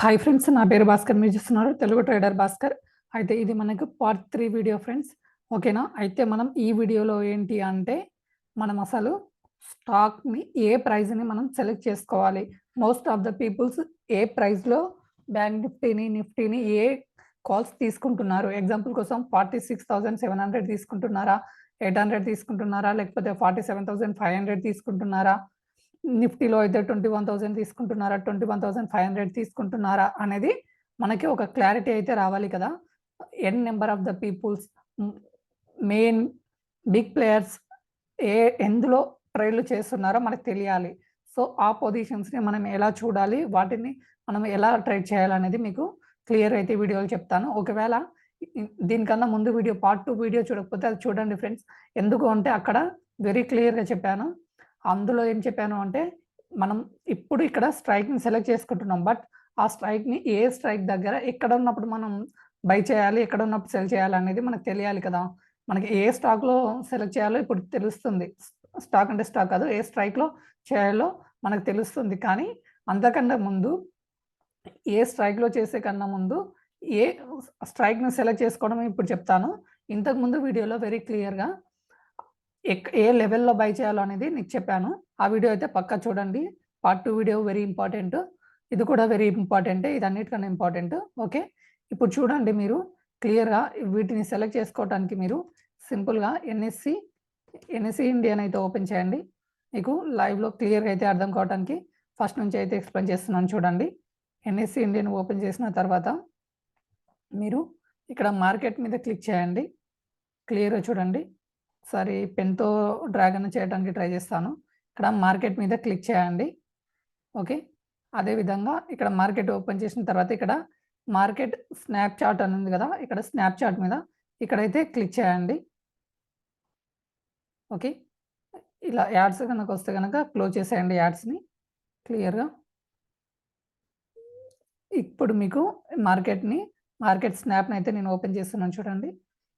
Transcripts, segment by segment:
Hi friends, నా పేరు భాస్కర్. మీరు చూస్తున్నారు తెలుగు ట్రేడర్ భాస్కర్. అయితే ఇది మనకు పార్ట్ 3 వీడియో ఫ్రెండ్స్. ఓకేనా? అయితే మనం ఈ వీడియోలో ఏంటి అంటే, మనం అసలు స్టాక్‌ని ఏ ప్రైస్‌ని మనం సెలెక్ట్ చేసుకోవాలి. మోస్ట్ ఆఫ్ ద పీపుల్స్ ఏ ప్రైస్‌లో బ్యాంక్ నిఫ్టీని ఏ కాల్స్ తీసుకుంటున్నారు. ఎగ్జాంపుల్ కోసం 46,700 తీసుకుంటున్నారా? 800 తీసుకుంటున్నారా? లేకపోతే 47,500 తీసుకుంటున్నారా? నిఫ్టీలో అయితే 21,000 తీసుకుంటున్నారా? 21,500 తీసుకుంటున్నారా? అనేది మనకి ఒక క్లారిటీ అయితే రావాలి కదా! Number of the peoples main big players ఎందులో ట్రేడ్‌లు చేస్తున్నారో మనకు తెలియాలి. సో, ఆ పొజిషన్స్‌ని మనం ఎలా చూడాలి? వాటిని మనం ఎలా ట్రేడ్ చేయాలనేది మీకు క్లియర్ అయితే వీడియోలో చెప్తాను. ఒకవేళ దీనికన్నా ముందు వీడియో పార్ట్ 2 వీడియో చూడకపోతే అది చూడండి ఫ్రెండ్స్. ఎందుకు అంటే అక్కడ వెరీ క్లియర్‌గా చెప్పాను. అందులో ఏం చెప్పాను అంటే, మనం ఇప్పుడు ఇక్కడ స్ట్రైక్‌ని సెలెక్ట్ చేసుకుంటున్నాం. బట్ ఆ స్ట్రైక్‌ని ఏ స్ట్రైక్ దగ్గర ఎక్కడున్నప్పుడు మనం బై చేయాలి, ఎక్కడున్నప్పుడు సెల్ చేయాలనేది మనకు తెలియాలి కదా! మనకి ఏ స్టాక్‌లో సెలెక్ట్ చేయాలో ఇప్పుడు తెలుస్తుంది. స్టాక్ అంటే స్టాక్ కాదు. ఏ స్ట్రైక్‌లో చేయాలో మనకు తెలుస్తుంది. కానీ అంతకన్నా ముందు ఏ స్ట్రైక్‌లో చేసే కన్నా ముందు ఏ స్ట్రైక్‌ని సెలెక్ట్ చేసుకోవడం ఇప్పుడు చెప్తాను. ఇంతకుముందు వీడియోలో వెరీ క్లియర్‌గా ఏ లెవెల్‌లో బై చేయాలో అనేది నీకు చెప్పాను. ఆ వీడియో అయితే పక్కా చూడండి. Part 2 video very important. ఇది కూడా వెరీ ఇంపార్టెంటే. ఇది అన్నిటికన్నా ఇంపార్టెంట్. ఓకే. ఇప్పుడు చూడండి మీరు క్లియర్‌గా వీటిని సెలెక్ట్ చేసుకోవటానికి మీరు సింపుల్‌గా ఎన్ఎస్‌సి ఇండియన్ అయితే ఓపెన్ చేయండి. మీకు లైవ్‌లో క్లియర్‌గా అయితే అర్థం కావటానికి ఫస్ట్ నుంచి అయితే ఎక్స్‌ప్లెయిన్ చేస్తున్నాను చూడండి. ఎన్ఎస్‌సి ఇండియన్ ఓపెన్ చేసిన తర్వాత మీరు ఇక్కడ మార్కెట్ మీద క్లిక్ చేయండి. క్లియర్‌గా చూడండి. ఒకసారి పెన్‌తో డ్రాగన్ చేయడానికి ట్రై చేస్తాను. ఇక్కడ మార్కెట్ మీద క్లిక్ చేయండి. ఓకే. అదేవిధంగా ఇక్కడ మార్కెట్ ఓపెన్ చేసిన తర్వాత ఇక్కడ మార్కెట్ స్నాప్ చార్ట్ అని ఉంది కదా! ఇక్కడ స్నాప్ చార్ట్ మీద ఇక్కడైతే క్లిక్ చేయండి. ఓకే. ఇలా యాడ్స్ గనకొస్తే గనక క్లోజ్ చేసేయండి యాడ్స్‌ని క్లియర్‌గా. ఇప్పుడు మీకు మార్కెట్ స్నాప్‌ని అయితే నేను ఓపెన్ చేస్తున్నాను చూడండి.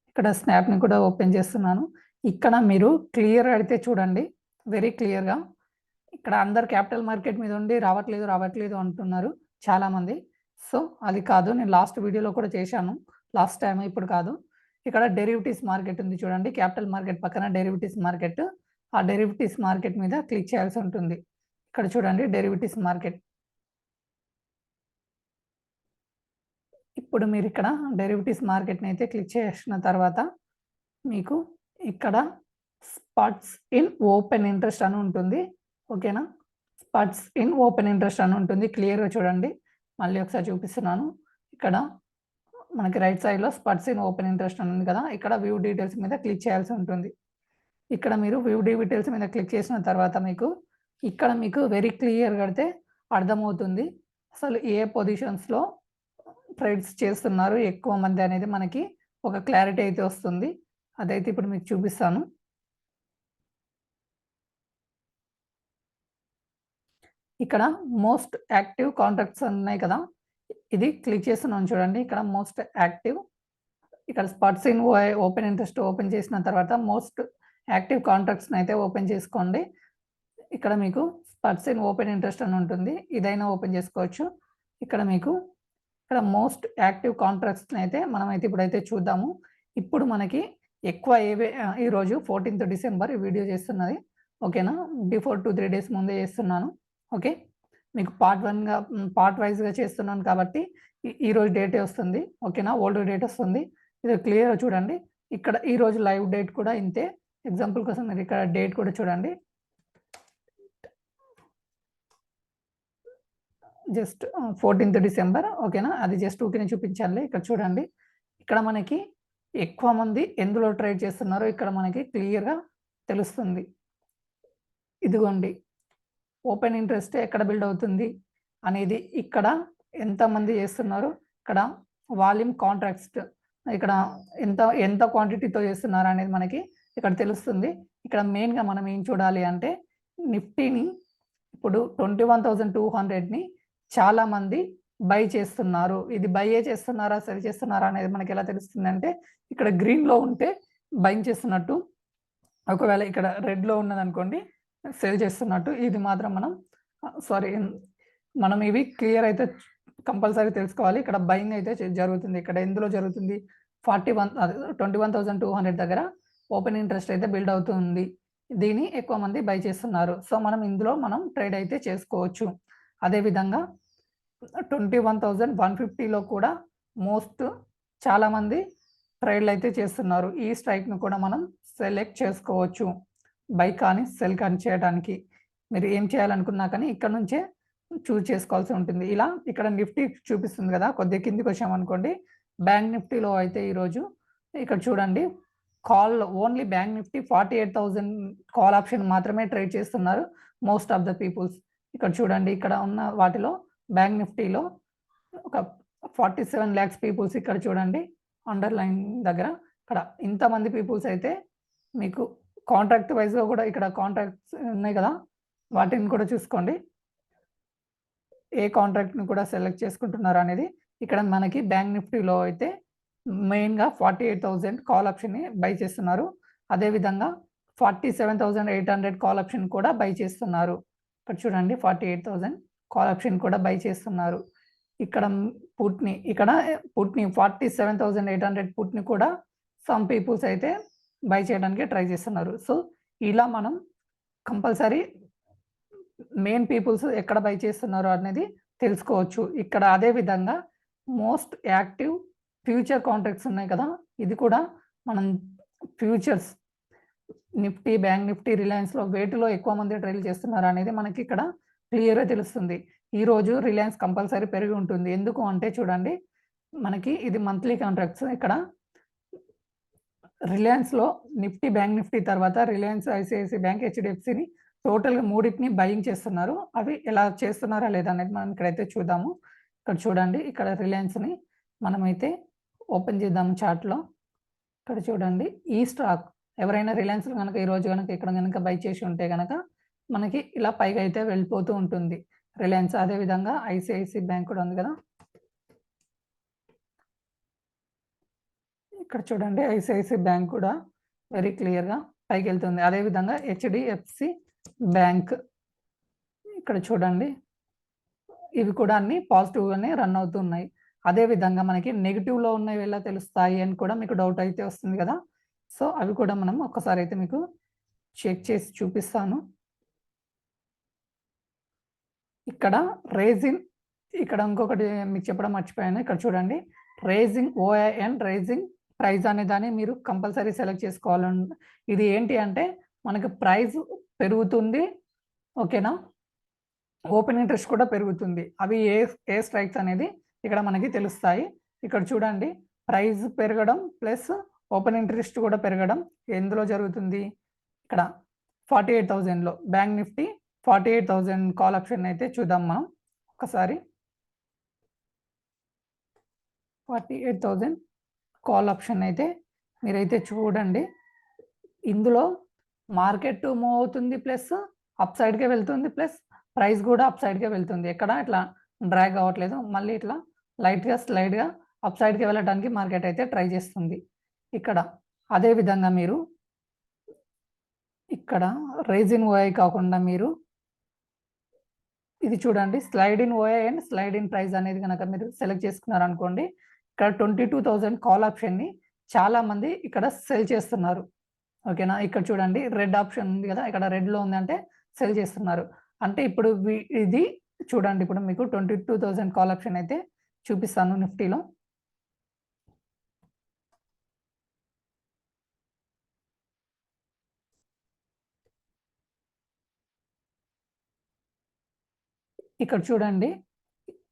ఇక్కడ స్నాప్‌ని కూడా ఓపెన్ చేస్తున్నాను. ఇక్కడ మీరు క్లియర్‌గా అయితే చూడండి. వెరీ క్లియర్‌గా ఇక్కడ అందరూ క్యాపిటల్ మార్కెట్ మీద ఉండి రావట్లేదు అంటున్నారు చాలామంది. సో, అది కాదు. నేను లాస్ట్ వీడియోలో కూడా చేశాను. లాస్ట్ టైమ్ ఇప్పుడు కాదు. ఇక్కడ డెరివేటివ్స్ మార్కెట్ ఉంది చూడండి. క్యాపిటల్ మార్కెట్ పక్కన డెరివేటివ్స్ మార్కెట్. ఆ డెరివేటివ్స్ మార్కెట్ మీద క్లిక్ చేయాల్సి ఉంటుంది. ఇక్కడ చూడండి డెరివేటివ్స్ మార్కెట్. ఇప్పుడు మీరిక్కడ డెరివేటివ్స్ మార్కెట్‌ని అయితే క్లిక్ చేసిన తర్వాత మీకు ఇక్కడ స్పాట్స్ ఇన్ ఓపెన్ ఇంట్రెస్ట్ అని ఉంటుంది. ఓకేనా? స్పాట్స్ ఇన్ ఓపెన్ ఇంట్రెస్ట్ అని ఉంటుంది. క్లియర్‌గా చూడండి. మళ్ళీ ఒకసారి చూపిస్తున్నాను. ఇక్కడ మనకి రైట్ సైడ్‌లో స్పాట్స్ ఇన్ ఓపెన్ ఇంట్రెస్ట్ అని ఉంది కదా! ఇక్కడ వ్యూ డీటెయిల్స్ మీద క్లిక్ చేయాల్సి ఉంటుంది. ఇక్కడ మీరు వ్యూ డీటెయిల్స్ మీద క్లిక్ చేసిన తర్వాత ఇక్కడ మీకు వెరీ క్లియర్‌గా అయితే అర్థమవుతుంది. అసలు ఏ పొజిషన్స్‌లో ట్రేడ్స్ చేస్తున్నారు ఎక్కువ మంది అనేది మనకి ఒక క్లారిటీ అయితే వస్తుంది. అదైతే ఇప్పుడు మీకు చూపిస్తాను. ఇక్కడ మోస్ట్ యాక్టివ్ కాంట్రాక్ట్స్ ఉన్నాయి కదా! ఇది క్లిక్ చేస్తున్నాను చూడండి. ఇక్కడ మోస్ట్ యాక్టివ్ ఇక్కడ spots in open interest open చేసిన తర్వాత మోస్ట్ యాక్టివ్ కాంట్రాక్ట్స్‌ని అయితే ఓపెన్ చేసుకోండి. ఇక్కడ మీకు స్పాట్స్ ఇన్ ఓపెన్ ఇంట్రెస్ట్ అని ఉంటుంది. ఇదైనా ఓపెన్ చేసుకోవచ్చు. ఇక్కడ మీకు ఇక్కడ మోస్ట్ యాక్టివ్ కాంట్రాక్ట్స్‌ని అయితే మనమైతే ఇప్పుడైతే చూద్దాము. ఇప్పుడు మనకి ఎక్కువ ఈరోజు 14థ్ డిసెంబర్ ఈ వీడియో చేస్తున్నది. ఓకేనా? బిఫోర్ 2, 3 డేస్ ముందే చేస్తున్నాను. ఓకే. మీకు పార్ట్ వైస్‌గా చేస్తున్నాను కాబట్టి ఈరోజు డేటే వస్తుంది. ఓకేనా? ఓల్డ్ డేట్ వస్తుంది. ఇది క్లియర్‌గా చూడండి. ఇక్కడ ఈరోజు లైవ్ డేట్ కూడా ఇంతే. ఎగ్జాంపుల్ కోసం మీరు ఇక్కడ డేట్ కూడా చూడండి. జస్ట్ 14థ్ డిసెంబర్ ఓకేనా? అది జస్ట్ ఊరికనే చూపించానులే. ఇక్కడ చూడండి. ఇక్కడ మనకి ఎక్కువ మంది ఎందులో ట్రేడ్ చేస్తున్నారో ఇక్కడ మనకి క్లియర్‌గా తెలుస్తుంది. ఇదిగోండి. ఓపెన్ ఇంట్రెస్ట్ ఎక్కడ బిల్డ్ అవుతుంది అనేది ఇక్కడ ఎంతమంది చేస్తున్నారు, ఇక్కడ వాల్యూమ్ కాంట్రాక్ట్స్ ఇక్కడ ఎంత క్వాంటిటీతో చేస్తున్నారు అనేది మనకి ఇక్కడ తెలుస్తుంది. ఇక్కడ మెయిన్‌గా మనం ఏం చూడాలి అంటే నిఫ్టీని ఇప్పుడు 21,200ని చాలామంది బై చేస్తున్నారు. ఇది బైయే చేస్తున్నారా, సెల్ చేస్తున్నారా అనేది మనకి ఎలా తెలుస్తుందంటే ఇక్కడ గ్రీన్‌లో ఉంటే బయింగ్ చేస్తున్నట్టు. ఒకవేళ ఇక్కడ రెడ్‌లో ఉన్నదనుకోండి సేల్ చేస్తున్నట్టు. ఇది మాత్రం మనం ఇవి క్లియర్ అయితే కంపల్సరీ తెలుసుకోవాలి. ఇక్కడ బయింగ్ అయితే జరుగుతుంది. ఇక్కడ ఎందులో జరుగుతుంది? 21,200 దగ్గర ఓపెన్ ఇంట్రెస్ట్ అయితే బిల్డ్ అవుతుంది. దీన్ని ఎక్కువ మంది బై చేస్తున్నారు. సో మనం ఇందులో ట్రేడ్ అయితే చేసుకోవచ్చు. అదేవిధంగా 21,150లో కూడా చాలామంది ట్రేడ్లు అయితే చేస్తున్నారు. ఈ స్ట్రైక్ను కూడా మనం సెలెక్ట్ చేసుకోవచ్చు. బై కానీ సెల్ కానీ చేయడానికి మీరు ఏం చేయాలనుకున్నా కానీ ఇక్కడ నుంచే చూజ్ చేసుకోవాల్సి ఉంటుంది. ఇలా ఇక్కడ నిఫ్టీ చూపిస్తుంది కదా, కొద్దిగా కిందికి వచ్చామనుకోండి, బ్యాంక్ నిఫ్టీలో అయితే ఈరోజు ఇక్కడ చూడండి, only bank Nifty 48,000 call option మాత్రమే ట్రేడ్ చేస్తున్నారు మోస్ట్ ఆఫ్ ద పీపుల్స్. ఇక్కడ చూడండి, ఇక్కడ ఉన్న వాటిలో బ్యాంక్ నిఫ్టీలో ఒక 47 lakhs పీపుల్స్ ఇక్కడ చూడండి అండర్లైన్ దగ్గర, ఇక్కడ ఇంతమంది పీపుల్స్ అయితే మీకు కాంట్రాక్ట్ వైజ్గా కూడా ఇక్కడ కాంట్రాక్ట్స్ ఉన్నాయి కదా, వాటిని కూడా చూసుకోండి. ఏ కాంట్రాక్ట్ని కూడా సెలెక్ట్ చేసుకుంటున్నారు అనేది ఇక్కడ మనకి బ్యాంక్ నిఫ్టీలో అయితే మెయిన్గా 48,000 కాల్ ఆప్షన్ని బై చేస్తున్నారు. అదేవిధంగా 47,800 కాల్ ఆప్షన్ కూడా బై చేస్తున్నారు. ఇక్కడ చూడండి 48,000 కాల్ ఆప్షన్ కూడా బై చేస్తున్నారు. ఇక్కడ పుట్ని 47,800 పుట్ని కూడా సమ్ పీపుల్స్ అయితే బై చేయడానికి ట్రై చేస్తున్నారు. సో ఇలా మనం కంపల్సరీ మెయిన్ పీపుల్స్ ఎక్కడ బై చేస్తున్నారు అనేది తెలుసుకోవచ్చు. ఇక్కడ అదేవిధంగా మోస్ట్ యాక్టివ్ ఫ్యూచర్ కాంట్రాక్ట్స్ ఉన్నాయి కదా, ఇది కూడా మనం ఫ్యూచర్స్ నిఫ్టీ, బ్యాంక్ నిఫ్టీ, రిలయన్స్లో వేటిలో ఎక్కువ మంది ట్రేడ్ చేస్తున్నారు అనేది మనకి ఇక్కడ క్లియర్గా తెలుస్తుంది. ఈరోజు రిలయన్స్ కంపల్సరీ పెరిగి ఉంటుంది. ఎందుకు అంటే చూడండి, మనకి ఇది మంత్లీ కాంట్రాక్ట్స్. ఇక్కడ రిలయన్స్లో నిఫ్టీ, బ్యాంక్ నిఫ్టీ తర్వాత రిలయన్స్, ఐసిఐసిఐ బ్యాంక్, హెచ్డిఎఫ్సిని టోటల్గా మూడింటిని బయింగ్ చేస్తున్నారు. అవి ఎలా చేస్తున్నారా లేదా అనేది మనం ఇక్కడైతే చూద్దాము. ఇక్కడ చూడండి, ఇక్కడ రిలయన్స్ని మనమైతే ఓపెన్ చేద్దాము చార్ట్లో. ఇక్కడ చూడండి, ఈ స్టాక్ ఎవరైనా రిలయన్స్ కనుక ఈరోజు కనుక ఇక్కడ కనుక బై చేసి ఉంటే కనుక మనకి ఇలా పైగా అయితే వెళ్ళిపోతూ ఉంటుంది రిలయన్స్. అదేవిధంగా ఐసిఐసిఐ బ్యాంక్ కూడా ఉంది కదా, ఇక్కడ చూడండి ఐసిఐసిఐ బ్యాంక్ కూడా వెరీ క్లియర్గా పైకి వెళ్తుంది. అదేవిధంగా హెచ్డిఎఫ్సి బ్యాంక్ ఇక్కడ చూడండి, ఇవి కూడా అన్ని పాజిటివ్గానే రన్ అవుతున్నాయి. అదేవిధంగా మనకి నెగిటివ్లో ఉన్నవి ఎలా తెలుస్తాయి అని కూడా మీకు డౌట్ అయితే వస్తుంది కదా. సో అవి కూడా మనం ఒక్కసారి అయితే మీకు చెక్ చేసి చూపిస్తాను. ఇక్కడ రేజింగ్, ఇక్కడ ఇంకొకటి మీకు చెప్పడం మర్చిపోయాను. ఇక్కడ చూడండి, raising OI and raising price అనే దాన్ని మీరు కంపల్సరీ సెలెక్ట్ చేసుకోవాలని. ఇది ఏంటి అంటే మనకి ప్రైజ్ పెరుగుతుంది, ఓకేనా, ఓపెన్ ఇంట్రెస్ట్ కూడా పెరుగుతుంది. అవి ఏ స్ట్రైక్స్ అనేది ఇక్కడ మనకి తెలుస్తాయి. ఇక్కడ చూడండి, ప్రైజ్ పెరగడం ప్లస్ ఓపెన్ ఇంట్రెస్ట్ కూడా పెరగడం ఎందులో జరుగుతుంది? ఇక్కడ 48,000లో బ్యాంక్ నిఫ్టీ 48,000 కాల్ ఆప్షన్ అయితే చూద్దాం మనం ఒకసారి. 48,000 కాల్ ఆప్షన్ అయితే మీరైతే చూడండి, ఇందులో మార్కెట్ మూవ్ అవుతుంది, ప్లస్ అప్ సైడ్కే వెళ్తుంది, ప్లస్ ప్రైస్ కూడా అప్ సైడ్కే వెళ్తుంది. ఎక్కడ ఇట్లా డ్రాగ్ అవ్వట్లేదు, మళ్ళీ ఇట్లా లైట్గా స్లైడ్గా అప్ సైడ్కి వెళ్ళడానికి మార్కెట్ అయితే ట్రై చేస్తుంది ఇక్కడ. అదేవిధంగా మీరు ఇక్కడ రైజ్ ఇన్ ఓఐ కాకుండా మీరు ఇది చూడండి, slide in OI and slide in price అనేది కనుక మీరు సెలెక్ట్ చేసుకున్నారు అనుకోండి, ఇక్కడ 22,000 కాల్ ఆప్షన్ని చాలా మంది ఇక్కడ సెల్ చేస్తున్నారు, ఓకేనా. ఇక్కడ చూడండి రెడ్ ఆప్షన్ ఉంది కదా, ఇక్కడ రెడ్లో ఉంది అంటే సెల్ చేస్తున్నారు. అంటే ఇప్పుడు ఇది చూడండి, ఇప్పుడు మీకు 22,000 కాల్ ఆప్షన్ అయితే చూపిస్తాను నిఫ్టీలో. ఇక్కడ చూడండి,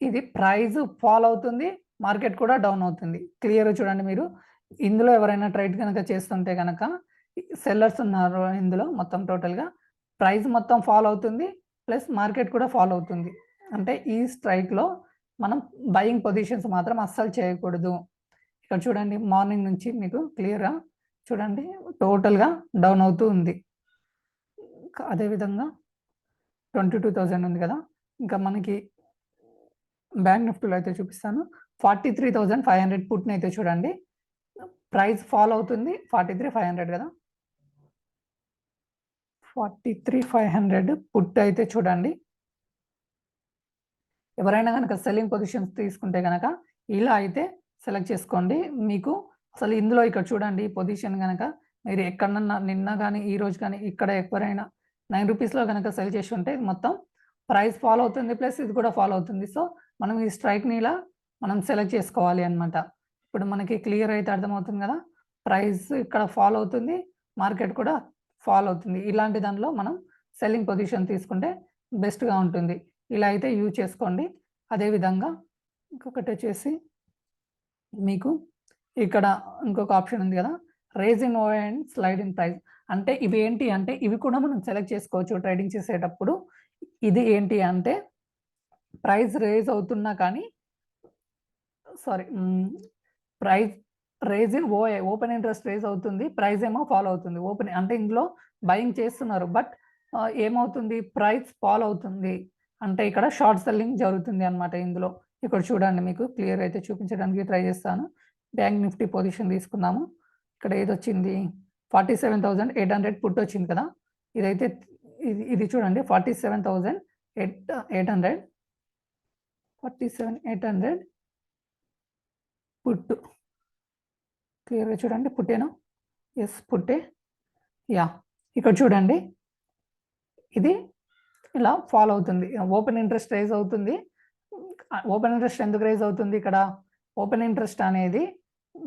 ఇది ప్రైస్ ఫాల్ అవుతుంది, మార్కెట్ కూడా డౌన్ అవుతుంది. క్లియర్గా చూడండి మీరు. ఇందులో ఎవరైనా ట్రేడ్ కనుక చేస్తుంటే కనుక సెల్లర్స్ ఉన్నారు ఇందులో. మొత్తం టోటల్గా ప్రైస్ మొత్తం ఫాల్ అవుతుంది, ప్లస్ మార్కెట్ కూడా ఫాల్ అవుతుంది. అంటే ఈ స్ట్రైక్లో మనం బయింగ్ పొజిషన్స్ మాత్రం అస్సలు చేయకూడదు. ఇక్కడ చూడండి, మార్నింగ్ నుంచి మీకు క్లియర్గా చూడండి టోటల్గా డౌన్ అవుతూ ఉంది. అదేవిధంగా 22,000 ఉంది కదా, ఇంకా మనకి బ్యాంక్ నిఫ్టీలో అయితే చూపిస్తాను. 43,500 పుట్ని అయితే చూడండి, ప్రైస్ ఫాల్ అవుతుంది. 43,500 కదా, 43,500 పుట్ అయితే చూడండి ఎవరైనా గనక సెల్లింగ్ పొజిషన్స్ తీసుకుంటే గనక ఇలా అయితే సెలెక్ట్ చేసుకోండి. మీకు అసలు ఇందులో ఇక్కడ చూడండి పొజిషన్ గనక మీరు ఎక్కడన్నా నిన్న గాని, ఈ రోజు గాని ఇక్కడ ఎవరైనా ₹9లో గనక సెల్ చేసి ఉంటే మొత్తం ప్రైస్ ఫాలో అవుతుంది. ప్లస్ ఇది కూడా ఫాలో అవుతుంది. సో, మనం ఈ స్ట్రైక్‌ని ఇలా మనం సెలెక్ట్ చేసుకోవాలి అన్నమాట. ఇప్పుడు మనకి క్లియర్ అయితే అర్థమవుతుంది కదా! ప్రైస్ ఇక్కడ ఫాలో అవుతుంది. మార్కెట్ కూడా ఫాలో అవుతుంది. ఇలాంటి దానిలో మనం సెల్లింగ్ పొజిషన్ తీసుకుంటే బెస్ట్‌గా ఉంటుంది. ఇలా అయితే యూజ్ చేసుకోండి. అదేవిధంగా ఇంకొకటొచ్చేసి మీకు ఇక్కడ ఇంకొక ఆప్షన్ ఉంది కదా! Rise in over and slide in price. అంటే ఇవి ఏంటి అంటే ఇవి కూడా మనం సెలెక్ట్ చేసుకోవచ్చు ట్రేడింగ్ చేసేటప్పుడు. ఇది ఏంటి అంటే ప్రైస్ రైజ్ అవుతున్నా కానీ sorry price rise in OI open interest rise అవుతుంది. ప్రైస్ ఏమో ఫాలో అవుతుంది. ఓపెన్ అంటే ఇందులో బయింగ్ చేస్తున్నారు. బట్ ఏమవుతుంది ప్రైస్ ఫాలో అవుతుంది. అంటే ఇక్కడ షార్ట్ సెల్లింగ్ జరుగుతుంది అన్నమాట ఇందులో. ఇక్కడ చూడండి మీకు క్లియర్ అయితే చూపించడానికి ట్రై చేస్తాను. బ్యాంక్ నిఫ్టీ పొజిషన్ తీసుకుందాము. ఇక్కడ ఏదొచ్చింది 47,800 పుట్ వచ్చింది కదా! ఇదైతే ఇది చూడండి 47,800 47,800 పుట్. క్లియర్‌గా చూడండి పుట్టేనా? యెస్ పుట్టే. యాహ్! ఇక్కడ చూడండి. ఇది ఇలా ఫాలో అవుతుంది. ఓపెన్ ఇంట్రెస్ట్ రైజ్ అవుతుంది. ఓపెన్ ఇంట్రెస్ట్ ఎందుకు రైజ్ అవుతుంది ఇక్కడ? ఓపెన్ ఇంట్రెస్ట్ అనేది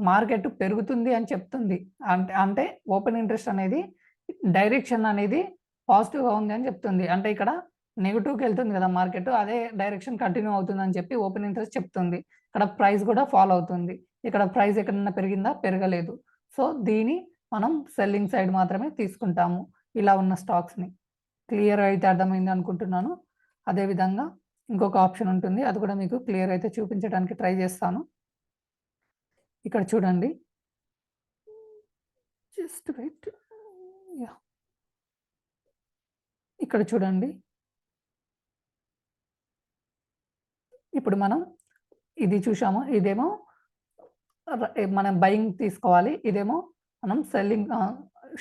మార్కెట్ పెరుగుతుంది అని చెప్తుంది. అంటే ఓపెన్ ఇంట్రెస్ట్ అనేది డైరెక్షన్ అనేది పాజిటివ్‌గా ఉంది అని చెప్తుంది. అంటే ఇక్కడ నెగెటివ్‌కెళ్తుంది కదా మార్కెట్. అదే డైరెక్షన్ కంటిన్యూ అవుతుందని చెప్పి ఓపెన్ ఇంట్రెస్ట్ చెప్తుంది. ఇక్కడ ప్రైస్ కూడా ఫాలో అవుతుంది. ఇక్కడ ప్రైస్ ఎక్కడన్నా పెరిగిందా? పెరగలేదు. సో, దీన్ని మనం సెల్లింగ్ సైడ్ మాత్రమే తీసుకుంటాము. ఇలా ఉన్న స్టాక్స్‌ని. క్లియర్ అయితే అర్థమైంది అనుకుంటున్నాను. అదేవిధంగా ఇంకొక ఆప్షన్ ఉంటుంది. అది కూడా మీకు క్లియర్ అయితే చూపించడానికి ట్రై చేస్తాను. ఇక్కడ చూడండి. Just wait. యాహ్! ఇక్కడ చూడండి. ఇప్పుడు మనం ఇది చూసాము. ఇదేమో మనం బయింగ్ తీసుకోవాలి. ఇదేమో మనం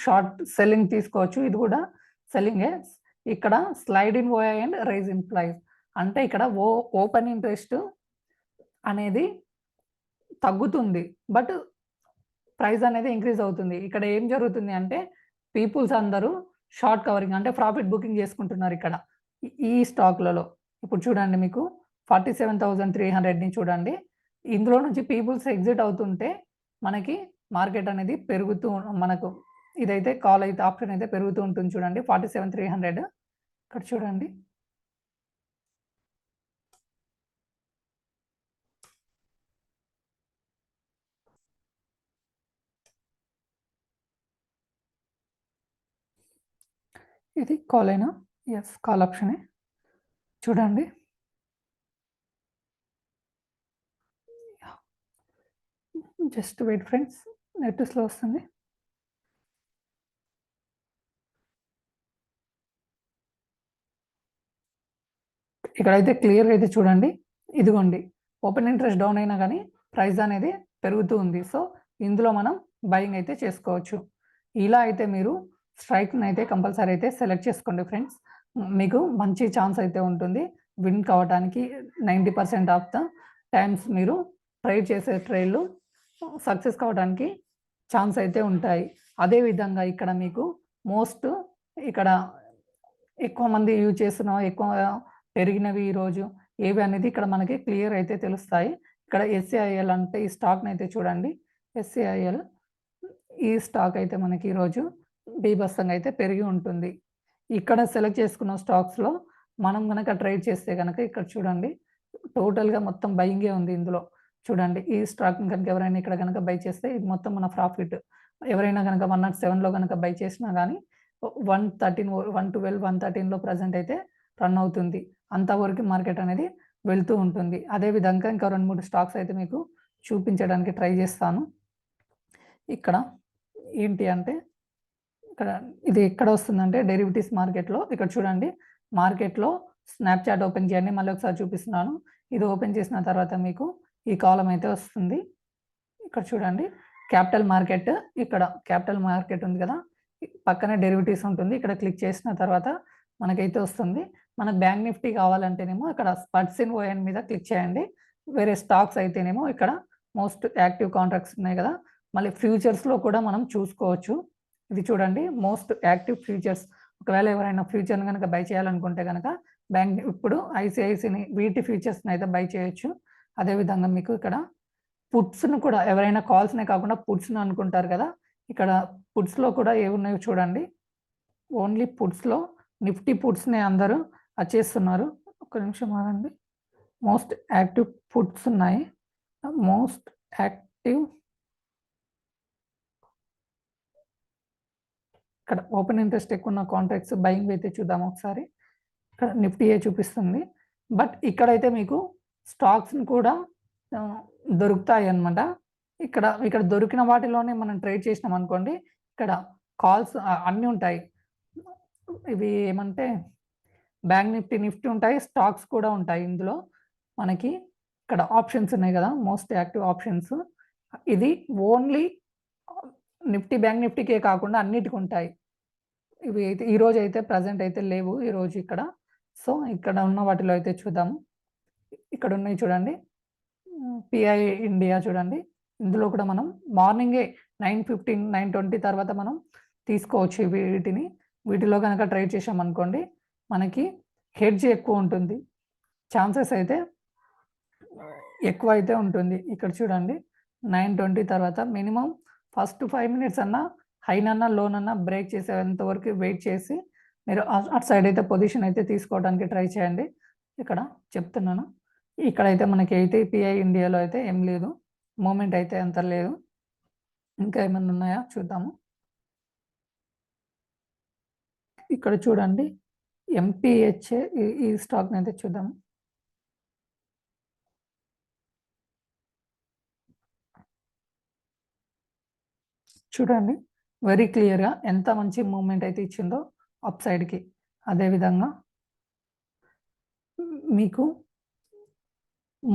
షార్ట్ సెల్లింగ్ తీసుకోవచ్చు. ఇది కూడా సెల్లింగే. ఇక్కడ slide in OI and rise in price. అంటే ఇక్కడ ఓపెన్ ఇంట్రెస్ట్ అనేది తగ్గుతుంది. బట్ ప్రైస్ అనేది ఇంక్రీజ్ అవుతుంది. ఇక్కడ ఏం జరుగుతుంది అంటే పీపుల్స్ అందరూ షార్ట్ కవరింగ్ అంటే ప్రాఫిట్ బుకింగ్ చేసుకుంటున్నారు ఇక్కడ. ఈ స్టాక్‌లలో. ఇప్పుడు చూడండి మీకు 47,300ని చూడండి. ఇందులో నుంచి పీపుల్స్ ఎగ్జిట్ అవుతుంటే మనకి మార్కెట్ అనేది పెరుగుతూ మనకు ఇదైతే కాల్ అయితే ఆప్షన్ అయితే పెరుగుతూ ఉంటుంది చూడండి 47,300 ఇక్కడ చూడండి. ఇది కాలేనా? యెస్ కాల్ ఆప్షనే. చూడండి. Just wait friends. Net slow వస్తుంది. ఇక్కడైతే క్లియర్‌గా అయితే చూడండి. ఇదిగోండి. ఓపెన్ ఇంట్రెస్ట్ డౌన్ అయినా గానీ ప్రైస్ అనేది పెరుగుతూ ఉంది. సో, ఇందులో మనం బయింగ్ అయితే చేసుకోవచ్చు. ఇలా అయితే మీరు స్ట్రైక్‌ని అయితే కంపల్సరీ అయితే సెలెక్ట్ చేసుకోండి ఫ్రెండ్స్. మీకు మంచి ఛాన్స్ అయితే ఉంటుంది. విన్ కావటానికి 90% ఆఫ్ ద టైమ్స్ మీరు ట్రేడ్ చేసే ట్రేడ్‌లు సక్సెస్ కావడానికి ఛాన్స్ అయితే ఉంటాయి. అదే విధంగా ఇక్కడ మీకు ఇక్కడ ఎక్కువ మంది యూజ్ చేస్తున్న ఎక్కువ పెరిగినవి ఈరోజు ఏవి అనేది ఇక్కడ మనకి క్లియర్ అయితే తెలుస్తాయి. ఇక్కడ ఎస్‌సిఐఎల్ అంటే ఈ స్టాక్‌ని అయితే చూడండి. ఎస్‌సిఐఎల్ ఈ స్టాక్ అయితే మనకి ఈరోజు బీభత్సంగా అయితే పెరిగి ఉంటుంది. ఇక్కడ సెలెక్ట్ చేసుకున్న స్టాక్స్‌లో మనం గనక ట్రేడ్ చేస్తే గనక ఇక్కడ చూడండి. టోటల్‌గా మొత్తం బయింగే ఉంది ఇందులో. చూడండి ఈ స్టాక్‌ని గనక ఎవరైనా ఇక్కడ గనక బై చేస్తే ఇది మొత్తం మన ప్రాఫిట్. ఎవరైనా గనక 107లో గనక బై చేసినా గానీ 113, 112, 113లో ప్రెజెంట్ అయితే రన్ అవుతుంది. అంతవరకు మార్కెట్ అనేది వెళ్తూ ఉంటుంది. అదే విధంగా ఇంకా 2, 3 స్టాక్స్ అయితే మీకు చూపించడానికి ట్రై చేస్తాను. ఇక్కడ ఏంటి అంటే ఇక్కడ ఇది ఎక్కడ వస్తుందంటే డెరివేటివ్స్ మార్కెట్‌లో ఇక్కడ చూడండి. మార్కెట్‌లో స్నాప్‌చాట్ ఓపెన్ చేయండి. మళ్ళీ ఒకసారి చూపిస్తున్నాను. ఇది ఓపెన్ చేసిన తర్వాత మీకు ఈ కాలమ్ అయితే వస్తుంది. ఇక్కడ చూడండి. క్యాపిటల్ మార్కెట్ ఇక్కడ క్యాపిటల్ మార్కెట్ ఉంది కదా! పక్కనే డెరివేటివ్స్ ఉంటుంది. ఇక్కడ క్లిక్ చేసిన తర్వాత మనకైతే వస్తుంది. మనకు బ్యాంక్ నిఫ్టీ కావాలంటేనేమో ఇక్కడ స్పట్స్ ఇన్ ఓఎన్ మీద క్లిక్ చేయండి. వేరే స్టాక్స్ అయితేనేమో ఇక్కడ మోస్ట్ యాక్టివ్ కాంట్రాక్ట్స్ ఉన్నాయి కదా, మళ్ళీ ఫ్యూచర్స్లో కూడా మనం చూసుకోవచ్చు. ఇది చూడండి, మోస్ట్ యాక్టివ్ ఫ్యూచర్స్. ఒకవేళ ఎవరైనా ఫ్యూచర్ని కనుక బై చేయాలనుకుంటే కనుక బ్యాంక్ ఇప్పుడు ఐసిఐసిని వీటి ఫ్యూచర్స్ని అయితే బై చేయొచ్చు. అదేవిధంగా మీకు ఇక్కడ పుట్స్ను కూడా ఎవరైనా కాల్స్నే కాకుండా పుట్స్ని అనుకుంటారు కదా, ఇక్కడ పుట్స్లో కూడా ఏమున్నాయో చూడండి. ఓన్లీ పుట్స్లో నిఫ్టీ పుట్స్ని అందరూ వచ్చేస్తున్నారు. ఒక నిమిషం ఆగండి. మోస్ట్ యాక్టివ్ పుట్స్ ఉన్నాయి. మోస్ట్ యాక్టివ్ ఇక్కడ ఓపెన్ ఇంట్రెస్ట్ ఎక్కువ ఉన్న కాంట్రాక్ట్స్ బయింగ్ అయితే చూద్దాం ఒకసారి. ఇక్కడ నిఫ్టీయే చూపిస్తుంది, బట్ ఇక్కడైతే మీకు స్టాక్స్ని కూడా దొరుకుతాయి అన్నమాట. ఇక్కడ దొరికిన వాటిలోనే మనం ట్రేడ్ చేసినాం అనుకోండి, ఇక్కడ కాల్స్ అన్నీ ఉంటాయి. ఇవి ఏమంటే బ్యాంక్ నిఫ్టీ ఉంటాయి, స్టాక్స్ కూడా ఉంటాయి. ఇందులో మనకి ఇక్కడ ఆప్షన్స్ ఉన్నాయి కదా, మోస్ట్ యాక్టివ్ ఆప్షన్స్. ఇది ఓన్లీ నిఫ్టీ బ్యాంక్ నిఫ్టీకే కాకుండా అన్నిటికి ఉంటాయి. ఇవి అయితే ఈరోజు అయితే ప్రజెంట్ అయితే లేవు ఈరోజు ఇక్కడ. సో ఇక్కడ ఉన్న వాటిలో అయితే చూద్దాము. ఇక్కడ ఉన్నాయి చూడండి, పిఐ ఇండియా చూడండి. ఇందులో కూడా మనం మార్నింగే 9:15, 9:20 తర్వాత మనం తీసుకోవచ్చు వీటిలో కనుక ట్రేడ్ చేసామనుకోండి మనకి హెడ్జ్ ఎక్కువ ఉంటుంది, ఛాన్సెస్ అయితే ఎక్కువ అయితే ఉంటుంది. ఇక్కడ చూడండి 9:20 తర్వాత మినిమం ఫస్ట్ 5 మినిట్స్ అన్నా హైనన్నా లోనన్నా బ్రేక్ చేసేంత వరకు వెయిట్ చేసి మీరు అటు సైడ్ అయితే పొజిషన్ అయితే తీసుకోవడానికి ట్రై చేయండి. ఇక్కడ చెప్తున్నాను. ఇక్కడైతే మనకి అయితే పిఐ ఇండియాలో అయితే ఏం లేదు, మూమెంట్ అయితే అంత లేదు. ఇంకా ఏమన్నా ఉన్నాయా చూద్దాము. ఇక్కడ చూడండి ఎంపీహెచ్ఏ ఈ స్టాక్ని అయితే చూద్దాము. చూడండి వెరీ క్లియర్గా ఎంత మంచి మూమెంట్ అయితే ఇచ్చిందో అప్ సైడ్కి. అదేవిధంగా మీకు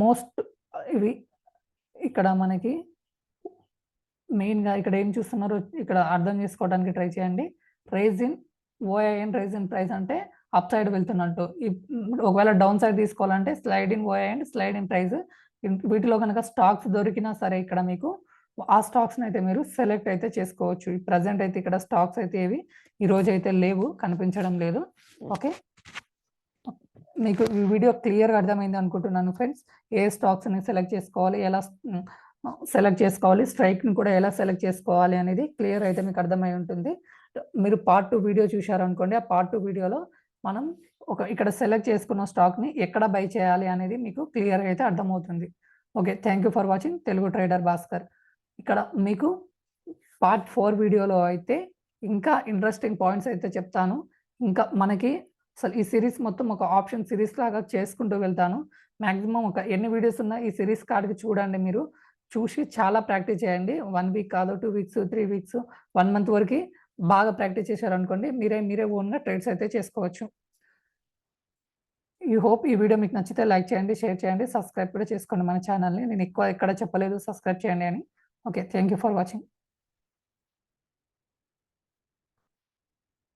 మోస్ట్ ఇవి ఇక్కడ మనకి మెయిన్గా ఇక్కడ ఏం చూస్తున్నారో ఇక్కడ అర్థం చేసుకోవడానికి ట్రై చేయండి. Rise in OIN, rise in price అంటే అప్ సైడ్ వెళ్తున్నట్టు. ఒకవేళ డౌన్ సైడ్ తీసుకోవాలంటే slide in OIN, slide in price. వీటిలో కనుక స్టాక్స్ దొరికినా సరే ఇక్కడ మీకు ఆ స్టాక్స్ని అయితే మీరు సెలెక్ట్ అయితే చేసుకోవచ్చు. ప్రజెంట్ అయితే ఇక్కడ స్టాక్స్ అయితే ఏవి ఈరోజు అయితే లేవు, కనిపించడం లేదు. ఓకే, మీకు ఈ వీడియో క్లియర్గా అర్థమైంది అనుకుంటున్నాను ఫ్రెండ్స్. ఏ స్టాక్స్ని సెలెక్ట్ చేసుకోవాలి, ఎలా సెలెక్ట్ చేసుకోవాలి, స్ట్రైక్ని కూడా ఎలా సెలెక్ట్ చేసుకోవాలి అనేది క్లియర్ అయితే మీకు అర్థమై ఉంటుంది. మీరు పార్ట్ 2 వీడియో చూశారనుకోండి, ఆ పార్ట్ 2 వీడియోలో మనం ఇక్కడ సెలెక్ట్ చేసుకున్న స్టాక్ని ఎక్కడ బై చేయాలి అనేది మీకు క్లియర్గా అయితే అర్థమవుతుంది. Okay, thank you for watching Telugu trader Bhaskar. ఇక్కడ మీకు పార్ట్ 4 వీడియోలో అయితే ఇంకా ఇంట్రెస్టింగ్ పాయింట్స్ అయితే చెప్తాను. ఇంకా మనకి అసలు ఈ సిరీస్ మొత్తం ఒక ఆప్షన్ సిరీస్ లాగా చేసుకుంటూ వెళ్తాను. మ్యాక్సిమం ఒక ఎన్ని వీడియోస్ ఉన్నా ఈ సిరీస్ కాడికి చూడండి. మీరు చూసి చాలా ప్రాక్టీస్ చేయండి. 1 వీక్ కాదు, 2 వీక్స్, 3 వీక్స్, 1 మంత్ వరకు బాగా ప్రాక్టీస్ చేశారనుకోండి, మీరే ఓన్గా ట్రేడ్స్ అయితే చేసుకోవచ్చు. ఈ హోప్ ఈ వీడియో మీకు నచ్చితే లైక్ చేయండి, షేర్ చేయండి, సబ్స్క్రైబ్ కూడా చేసుకోండి మన ఛానల్ని. నేను ఎక్కువ ఎక్కడ చెప్పలేదు సబ్స్క్రైబ్ చేయండి అని. Okay, thank you for watching.